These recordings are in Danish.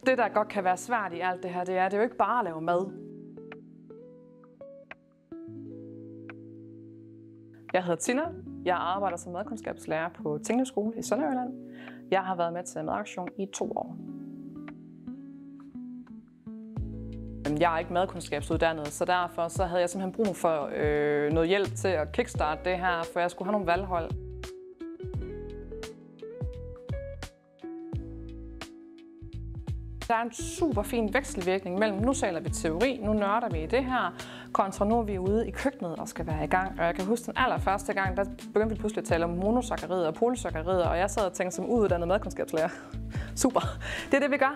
Det, der godt kan være svært i alt det her, det er jo ikke bare at lave mad. Jeg hedder Tina. Jeg arbejder som madkundskabslærer på Tinglev Skole i Sønderjylland. Jeg har været med til madaktion i 2 år. Jeg er ikke madkundskabsuddannet, så derfor så havde jeg simpelthen brug for noget hjælp til at kickstarte det her, for jeg skulle have nogle valghold. Der er en super fin vekselvirkning mellem, nu taler vi teori, nu nørder vi i det her, kontra nu er vi ude i køkkenet og skal være i gang. Og jeg kan huske den allerførste gang, der begyndte vi pludselig at tale om monosakkarider og polysakkarider, og jeg sad og tænkte som uddannet madkundskabslærer. Super, det er det, vi gør.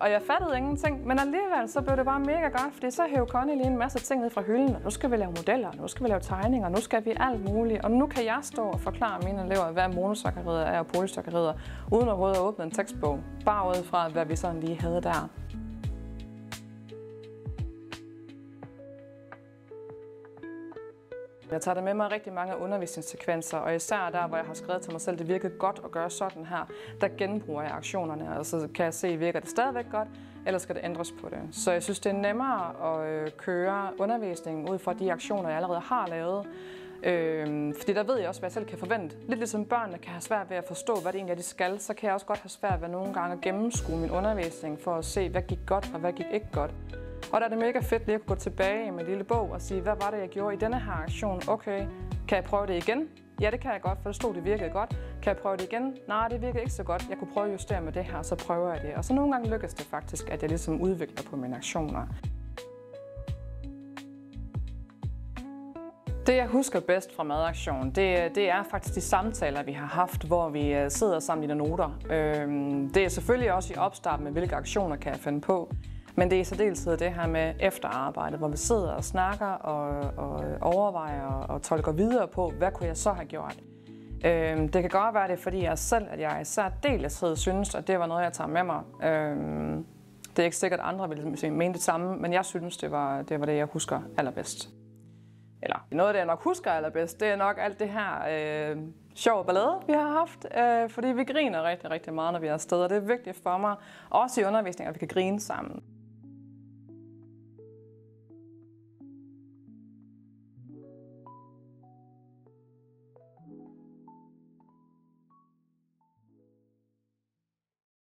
Og jeg fattede ingenting, men alligevel så blev det bare mega godt, fordi så hævde Connie lige en masse ting ned fra hylden, og nu skal vi lave modeller, nu skal vi lave tegninger, nu skal vi alt muligt. Og nu kan jeg stå og forklare mine elever, hvad monosakkarider er og polysakkarider, uden overhovedet at åbne en tekstbog, bare ud fra, hvad vi sådan lige havde der. Jeg tager det med mig rigtig mange undervisningssekvenser, og især der, hvor jeg har skrevet til mig selv, det virkede godt at gøre sådan her, der genbruger jeg aktionerne, og så kan jeg se, virker det stadigvæk godt, eller skal det ændres på det. Så jeg synes, det er nemmere at køre undervisningen ud fra de aktioner, jeg allerede har lavet. Fordi der ved jeg også, hvad jeg selv kan forvente. Lidt ligesom børnene kan have svært ved at forstå, hvad det egentlig er, de skal, så kan jeg også godt have svært ved nogle gange at gennemskue min undervisning for at se, hvad gik godt og hvad gik ikke godt. Og der er det mega fedt lige at gå tilbage med en lille bog og sige, hvad var det, jeg gjorde i denne her aktion? Okay, kan jeg prøve det igen? Ja, det kan jeg godt, for det stod, det virkede godt. Kan jeg prøve det igen? Nej, det virkede ikke så godt. Jeg kunne prøve at justere med det her, så prøver jeg det. Og så nogle gange lykkes det faktisk, at jeg ligesom udvikler på mine aktioner. Det, jeg husker bedst fra madaktion, det er faktisk de samtaler, vi har haft, hvor vi sidder sammen i de noter. Det er selvfølgelig også i opstart med, hvilke aktioner kan jeg finde på. Men det er i særdeleshed det her med efterarbejdet, hvor vi sidder og snakker og overvejer og tolker videre på, hvad kunne jeg så have gjort. Det kan godt være det, fordi jeg selv, at jeg i særdeleshed synes, at det var noget, jeg tager med mig. Det er ikke sikkert, at andre vil mene det samme, men jeg synes, det var det, jeg husker allerbedst. Eller noget af det, jeg nok husker allerbedst, det er nok alt det her sjov ballade, vi har haft. Fordi vi griner rigtig, rigtig meget, når vi er afsted, og det er vigtigt for mig, også i undervisningen, at vi kan grine sammen.